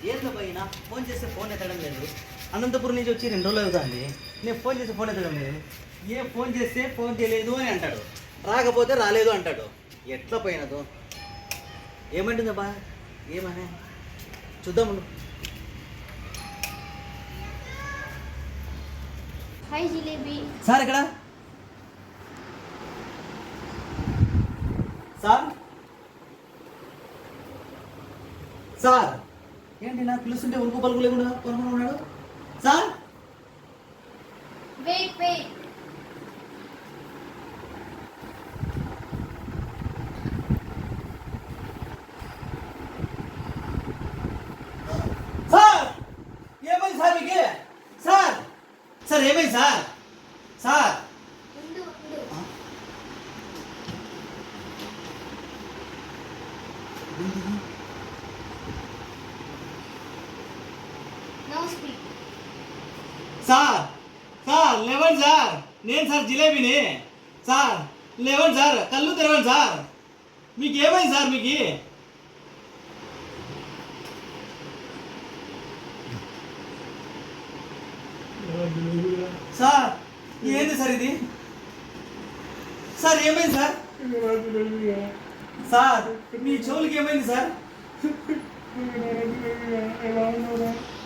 ఏందబ్బా ఫోన్ చేస్తే ఫోన్ ఎత్తడం లేదు. అనంతపురం నుంచి వచ్చి 2 రోజులు అవుతుంది. నేను ఫోన్ చేస్తే ఫోన్ ఎత్తడం లేదు. ఫోన్ చేస్తే ఫోన్ చేయలేదు అని అంటాడు, రాకపోతే రాలేదు అంటాడు. ఎట్లా పోయినదో ఏమంటుందబ్బా, ఏమనే చూద్దాము. హాయ్ జిలేబీ. సార్ ఎక్కడ? సార్ సార్ ఏంటి నాకు పిలుస్తుంటే ఉరుకు పలుకు లేకుండా కొనుక్కొని ఉన్నాడు. Sir wait wait. సార్ ఏమైంది సార్ మీకు? సార్ సార్ ఏమైంది సార్? సార్ ఉండు ఉండు. No speak. సార్ సార్ లేవండి సార్, నేను సార్ జిలేబీని. సార్ లేవండి సార్, కళ్ళు తెరవండి సార్. మీకు ఏమైంది సార్? మీకు సార్ ఏంది సార్ ఇది? సార్ ఏమైంది సార్? సార్ మీ చెవులకి ఏమైంది సార్?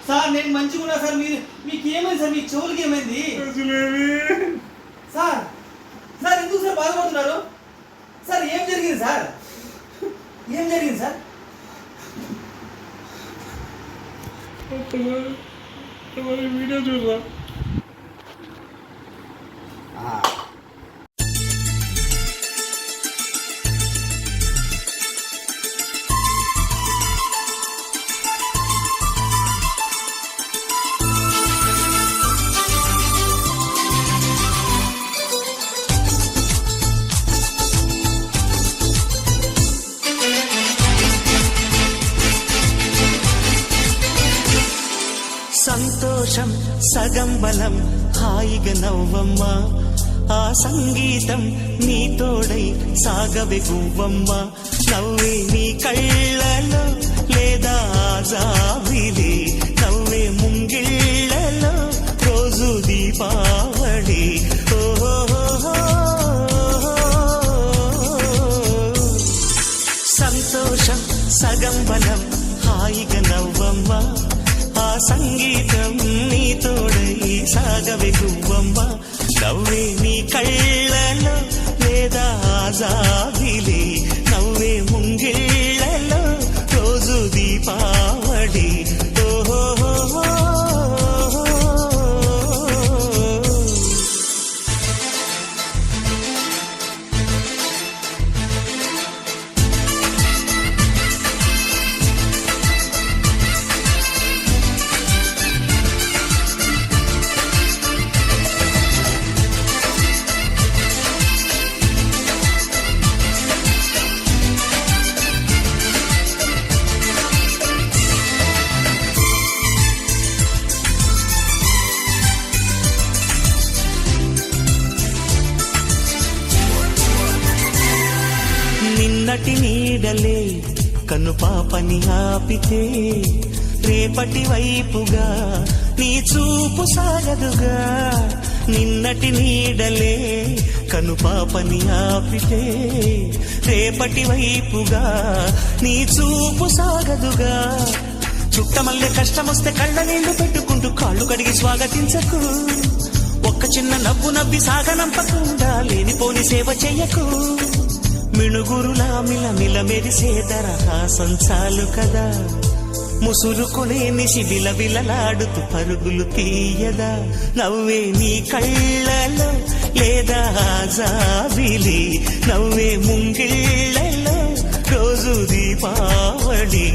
సార్ నేను మంచిగా ఉన్నా సార్, మీకు ఏమైంది సార్? మీ చెవులకి ఏమైంది సార్? సార్ ఎందుకు సార్ బాధపడుతున్నారు? సార్ ఏం జరిగింది సార్? ఏం జరిగింది సార్? వీడియో చూడరా. సంతోషం సగం బలం, హాయిగా నవ్వమ్మా. ఆ సంగీతం నీ తోడై సాగవే గువ్వమ్మ. నవ్వే నీ కళ్ళలో లేదా జాబిలి, నవ్వే ముంగిళ్ళలో రోజు దీపావళి. సంతోషం సగం బలం, హాయిగా నవ్వమ్మా. ఆ సంగీతం నీ తోడై సాగవే గువ్వమ్మ. నవ్వే నీ కళ్ళలో లేదా జాబిలి, నవ్వే ముంగిళ్ళలో రోజు దీపావళి. నిన్నటి నీడలే కను పాపని ఆపితే, రేపటి వైపుగా నీ చూపు సాగదుగా. నిన్నటి నీడలే కను పాపని ఆపితే, రేపటి వైపుగా నీ చూపు సాగదుగా. చుట్టమల్లె కష్టమొస్తే కళ్ళ నీళ్లు పెట్టుకుంటూ కాళ్ళు కడిగి స్వాగతించకు. ఒక్క చిన్న నవ్వు నవ్వి సాగనంపకుండా లేనిపోని సేవ చెయ్యకు. మిణుగురులా మిలమిల మెరిసే దరహాసం చాలు కదా. ముసురుకునే నిశి విలవిలలాడుతూ పరుగులు తీయదా. నవ్వే నీ కళ్ళలో లేదా జాబిలి, నవ్వే ముంగిళ్ళలో రోజు దీపావళి.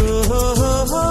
ఓహో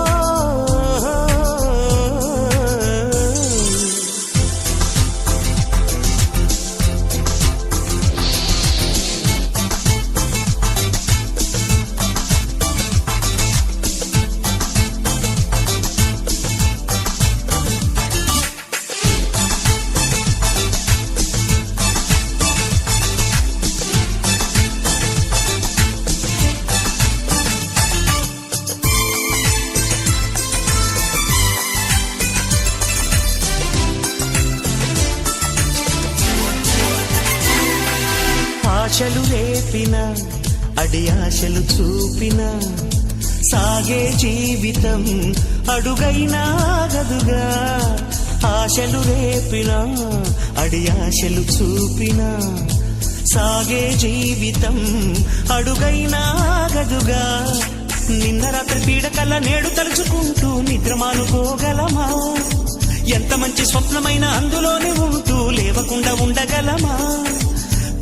అడి ఆశలు చూపిన సాగే జీవితం అడుగైనా ఆగదుగా. ఆశలు రేపిన అడి ఆశలు చూపిన సాగే జీవితం అడుగైనా ఆగదుగా. నిన్న రాత్రి పీడకల నేడు తలుచుకుంటూ నిద్రమానుకోగలమా? ఎంత మంచి స్వప్నమైన అందులోనే ఉంటూ లేవకుండా ఉండగలమా?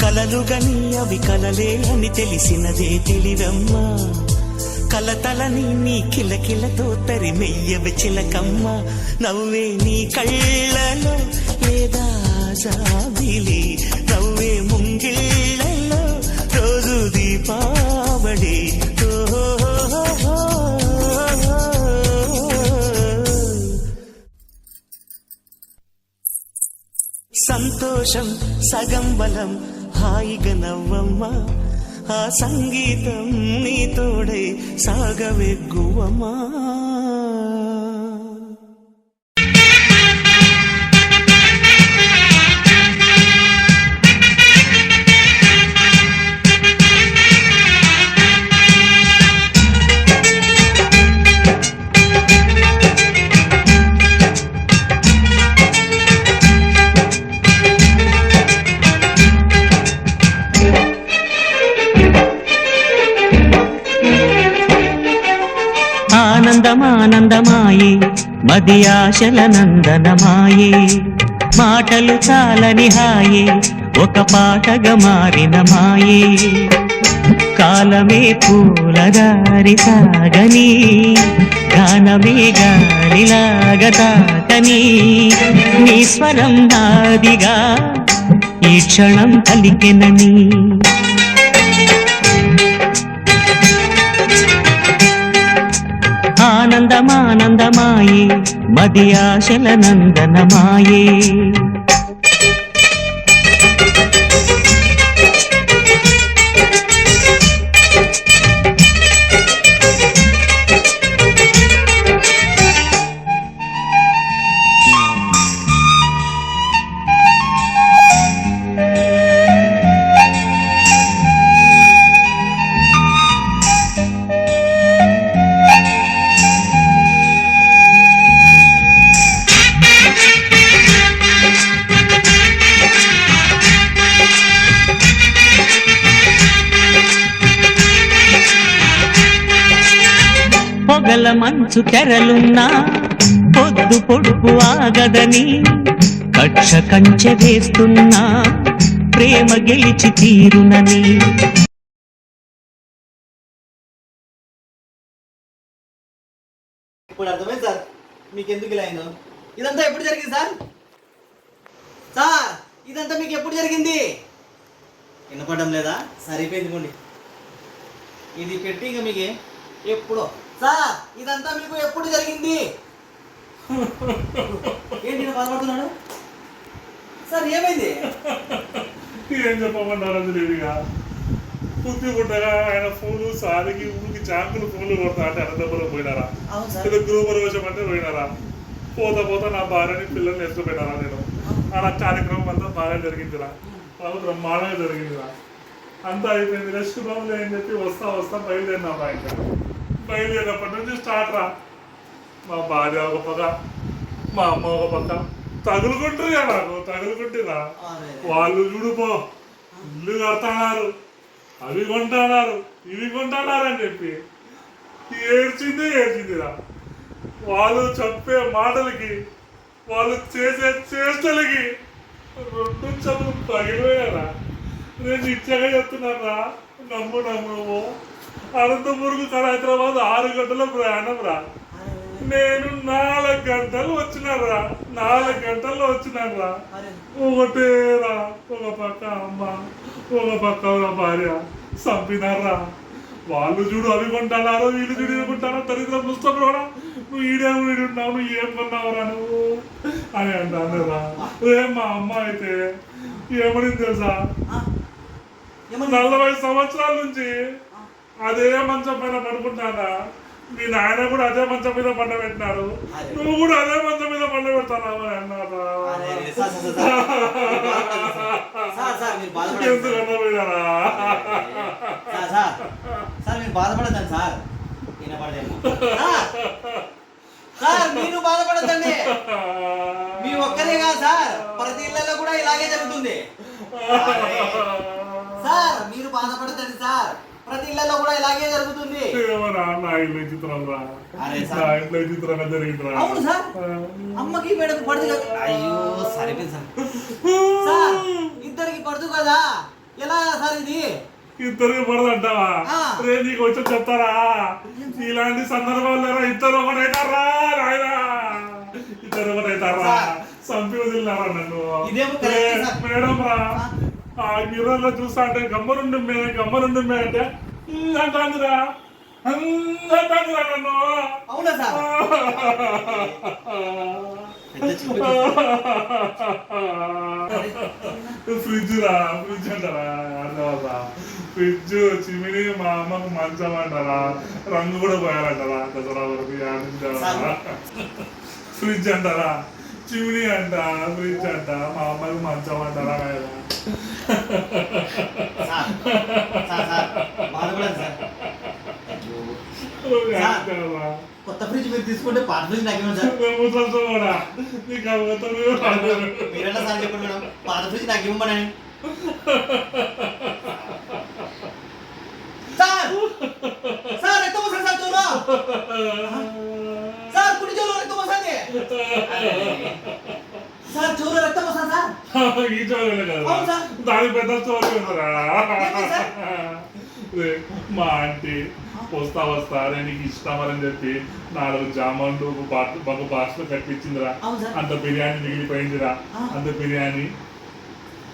కలలుగని అవి కలలే అని తెలిసినదే తెలివమ్మా. కలతలని నీ కిలకిలతో తరిమెయ్యవి చిలకమ్మ. నవ్వే నీ కళ్ళలో లేదా జాబిలి, నవ్వే ముంగిళ్ళలో రోజు దీపావళి. సంతోషం సగం బలం హాయిగా నవ్వమ్మా. ఆ సంగీతం నీ తోడై సాగవెగ్గువమ్మా. ఆనందమానందమాయే మది ఆశల నందనమాయే. మాటలు చాలని హాయే ఒక పాటగా మారిన మాయే. కాలమే పూలదారి సాగని గానమే గాలిలాగా తాకని. నీ స్వరం నాదిగా ఈ క్షణం కలికెనని. ఆనందమానందమాయే మది ఆశల నందనమాయే. పొగల మంచు తెరలున్నా పొద్దు పొడుపు ఆగదని. కక్ష కంచె వేస్తున్నా ప్రేమ గెలిచి తీరునని. ఇప్పుడు అర్థమైంది సార్ మీకు ఎందుకు ఇలా అయిందో. ఇదంతా ఎప్పుడు జరిగింది సార్? సార్ ఇదంతా మీకు ఎప్పుడు జరిగింది? వినపడడం లేదా? సరిపోయింది పోండి. ఇది పెట్టి ఇంకా మీకు ఎప్పుడో. సార్ ఇదంతా మీకు ఎప్పుడు జరిగింది? ఏంటి బాధపడుతున్నాడు సార్? ఏమైంది? ఏం చెప్పమన్నారు తెలియదుగా. బుద్ధి పుట్టగా ఆయన ఫోన్లు సారికి ఊరికి చాకులు ఫోన్లు కొడతా అంటే అనంతపురం పోయినారా? ఏదో గృహప్రవేశం అంటే పోయినారా? పోతా పోతా నా భార్యని పిల్లల్ని ఎత్తుకుపోయినారా? నేను అలా కార్యక్రమం అంతా బాగా జరిగిందిరా. బాగా బ్రహ్మాండంగా జరిగిందిరా. అంతా అయిపోయింది. శుభంలో ఏం చెప్పి వస్తా వస్తా బయలుదేరినా బయట. బయలుదేరినప్పటి నుంచి స్టార్ట్ రా. మా భార్య ఒక పక్క, మా అమ్మ ఒక పక్క తగులుకుంటుగా నాకు తగులుకుంటురా. వాళ్ళు చూడుపో ఇల్లు కడుతున్నారు, అవి కొంటున్నారు, ఇవి కొంటున్నారు అని చెప్పి ఏడ్చిందిరా. వాళ్ళు చెప్పే మాటలకి, వాళ్ళు చేసే చేష్టలకి రెండు చెవులు పగిలిపోయారా. నేను ఇచ్చగా చెప్తున్నారా, నమ్ము అనంతపురం హైదరాబాద్ 6 గంటల ప్రయాణం రా. నేను 4 గంటలు వచ్చినారా. 4 గంటల్లో వచ్చినారా. ఒకటేరా, ఒక పక్క అమ్మ, ఒక పక్క భార్య చంపినారా. వాళ్ళు చూడు అవి కొంటున్నారు, వీళ్ళు చూడు ఇవి కొంటారా. దరిద్రం పుస్తకం కూడా నువ్వు వీడున్నావు, నువ్వు ఏం కొన్నావురా నువ్వు అని అంటారా. మా అమ్మ అయితే ఏమని తెలుసా, 40 సంవత్సరాల నుంచి అదే మంచం పైన పడుకుంటానా. మీ నాయన కూడా అదే మంచం మీద పండబెట్టినారు, అరే. నువ్వు కూడా అదే మంచం మీద పండబెడతావు అన్నారా? అరే, అరే, సార్, సార్, సార్, సార్, మీరు బాధపడకండి ఎందుకు అన్నపోయినారా? సార్, సార్, సార్, మీరు బాధపడద్దండి సార్. వినపడదేమో. సార్, సార్, మీరు బాధపడద్దండి. మీ ఒక్కరే కాదు సార్, ప్రతి ఇళ్లలో కూడా ఇలాగే జరుగుతుంది. సార్, మీరు బాధపడద్దండి సార్, ప్రతి ఇళ్లలో కూడా ఇలాగే జరుగుతుంది. ఏమరా నా ఇల్లు చిత్రం రా, అరే నా సార్, ఇంట్లో చిత్రంగా జరిగిందిరా. అవును సార్, అమ్మకి మేడకు పడదు కదా. అయ్యో సరిపోయింది సార్. సార్, ఇద్దరికి పడదు కదా, ఎలా సార్ ఇది? ఇద్దరికి పడదంటావా? ఆ. రే నీకు వచ్చి చెప్తారా, ఇలాంటి సందర్భాల్లో ఇద్దరు ఒకటైతారా నాయనా, ఇద్దరు ఒకటైతారా, సార్. చంపి వదిలినారా నన్ను. ఇదేమో కరెక్ట్ సార్. మేడం రా, ఆ మిర్రర్లో చూస్తా అంటే గమ్మనుండి మే అంటే అంటాందిరా, అంటాందిరా నన్ను. అవునా సార్? పెద్ద చిక్కు ఫ్రిడ్జ్ అంటారా, అర్థమవుతా ఫ్రిడ్జ్ చిమిని మా అమ్మకు మంచం అంటారా, రంగు కూడా పోయాలంటారా దసరా వరకు ఆడించారా. ఫ్రిడ్జ్ అంటారా, చిమిని అంట, ఫ్రిడ్జ్ అంట, మా అమ్మకు మంచం అంటారా. సార్, సార్, సార్, బాధపడండి సార్. అయ్యో. కొత్త ఫ్రిడ్జ్ మీరు తీసుకుంటే పాత ఫ్రిడ్జ్ నాకు ఇవ్వండి సార్. మీరెలా సార్ చెప్పండి మేడం, పాత ఫ్రిడ్జ్ నాకు ఇవ్వమని. సార్, సార్, రక్తం వస్తుంది సార్, చూడు సార్, కుడి చెవులో రక్తం వస్తుంది సార్, చెవులో రక్తం వస్తుంది సార్. ఈ చోదలే కదా, అవును సార్. దాని పెద్ద స్టోరీ ఉందరా. ఏంటి సార్? మా ఆంటీ వస్తా నీకు ఇష్టమని చెప్పి 4 జామాన్లు ఒక బాక్స్లో కట్టించిందిరా. అవును సార్. అంత బిర్యానీ మిగిలిపోయిందిరా, ఆ. అంత బిర్యానీ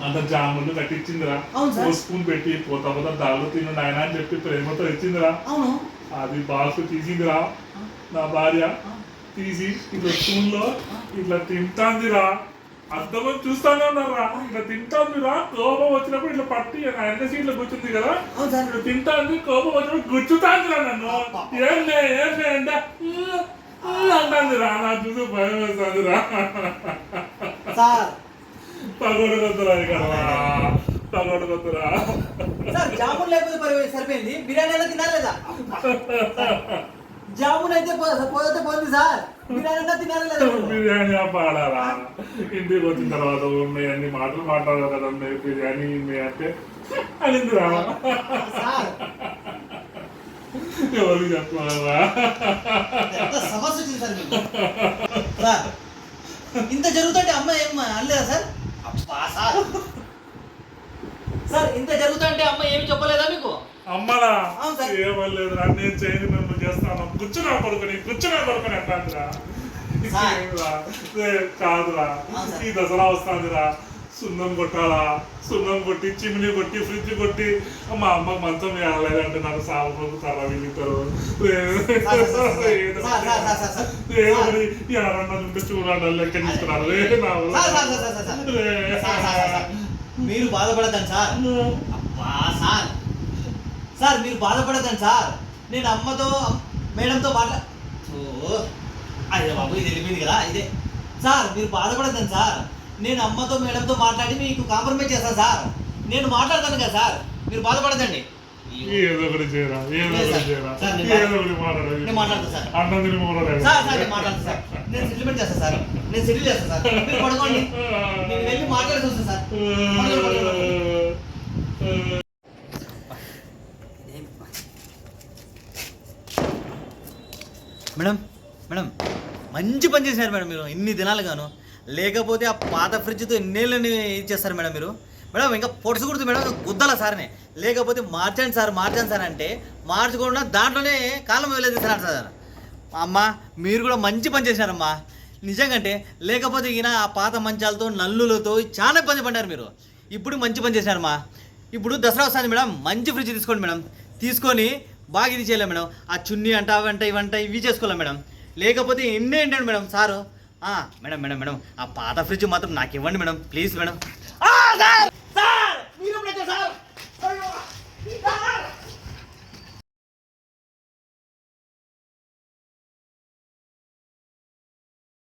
అంత జాములు కట్టించిందిరా. అవును సార్. ఓ స్పూన్ పెట్టి పోతా దాళ్ళు తిను నాయన అని చెప్పి ప్రేమతో ఇచ్చిందిరా. అవును. అది బాక్స్ తీసిందిరా నా భార్య, తీసి ఇట్లా స్పూన్లో ఇట్లా తింటాందిరా. అర్థమని చూస్తానే ఉన్నారా, ఇట్లా తింటాందిరా. కోపం వచ్చినప్పుడు ఇట్లా పట్టి ఆయన సీట్లో కూర్చుంది కదా, అవును సార్. ఇట్లా తింటాంది. కోపం వచ్చినప్పుడు గుచ్చుతాందిరా నన్ను. ఏంలే అంటే అంటాందిరా. నా చూసి భయం వేస్తుందిరా. సార్, పగొడగొద్దురా కదా, పగొడగొద్దురా. సార్, జామున్ లేకపోతే సరిపోయింది, బిర్యానీ అయినా తినాలి లేదా? జామున్ అయితే పోతే పోయింది సార్, బిర్యానీ అయినా తినాలి లేదా? బిర్యానీ పాడారా. ఇంటికి వచ్చిన తర్వాత ఉన్నాయి అన్ని మాటలు మాట్లాడారు కదా, బిర్యానీ అంటే అనిందిరా. సార్, ఎవరు చెప్పారా? ఎంత సమస్య వచ్చింది సార్ మీకు. సార్, ఇంత జరుగుతుంటే అమ్మ ఏం అనలేదా సార్? అబ్బా సార్, సార్, ఇంత జరుగుతుంటే అమ్మ ఏమి చెప్పలేదా మీకు? అమ్మలా అవును సార్. ఏమలేదురా, నేను చేయని నన్ను చేస్తాను, కూర్చున్నా కొడుకుని అంటాందిరా. సార్. కాదురా, అవును సార్. ఈ దసరా వస్తుందిరా, సున్నం కొట్టాలా, సున్నం కొట్టి చిమ్ని కొట్టి ఫ్రిడ్జ్ కొట్టి మా అమ్మ మంచం వేయాలంటే నాకు సాగు పొందుతారా వీళ్ళిద్దరు. ఏమని ఎవరన్నా నుండి చూడండి లెక్క తీసుకున్నారు. Sir, sir, sir, sir, sir, sir, sir, sir, మీరు బాధపడద్దండి సార్. అబ్బా సార్, సార్, మీరు బాధపడద్దండి సార్. నేను అమ్మతో మేడంతో అదే బాబు, ఇది వెళ్ళిపోయింది కదా ఇదే. సార్, మీరు బాధపడద్దండి సార్. నేను అమ్మతో మేడంతో మాట్లాడి మీకు కాంప్రమైజ్ చేస్తాను సార్. నేను మాట్లాడతాను కదా సార్, మీరు బాధపడదండి. ఏదో ఒకటి చేయరా, ఏదో ఒకటి చేయరా, సార్, ఏదో ఒకటి మాట్లాడాలి. నేను మాట్లాడతాను సార్. అన్నం తిని మాట్లాడాలి. సార్, సార్, నేను మాట్లాడతాను సార్. నేను సెటిల్మెంట్ చేస్తాను సార్. నేను సెటిల్ చేస్తాను సార్. మీరు పడుకోండి, నేను వెళ్ళి మాట్లాడేసి వస్తాను సార్. మేడం, మేడం, మంచి పని చేశారు మేడం మీరు ఇన్ని దినాలుగాను. లేకపోతే ఆ పాత ఫ్రిడ్జ్తో ఎన్నేళ్ళని ఇచ్చేస్తారు మేడం మీరు. మేడం ఇంకా పొడుసు కుడుతు మేడం, గుద్దల సార్ని. లేకపోతే మార్చండి సార్ అంటే మార్చకుండా దాంట్లోనే కాలం వదిలేసేస్తున్నారు సార్. అమ్మ, మీరు కూడా మంచి పని చేశారమ్మా నిజంగంటే. లేకపోతే ఈయన ఆ పాత మంచాలతో నల్లులతో చాలా ఇబ్బంది పడ్డారు మీరు. ఇప్పుడు మంచి పని చేశారమ్మా. ఇప్పుడు దసరా వస్తుంది మేడం, మంచి ఫ్రిడ్జ్ తీసుకోండి మేడం. తీసుకొని బాగా ఇది చేయలేం మేడం. ఆ చున్నీ అంట అవంట ఇవంట ఇవి చేసుకోలేం మేడం. లేకపోతే ఎన్ని ఏంటండి మేడం సారు. మేడం ఆ పాత ఫ్రిడ్జ్ మాత్రం నాకు ఇవ్వండి మేడం, ప్లీజ్ మేడం. సార్, మీరు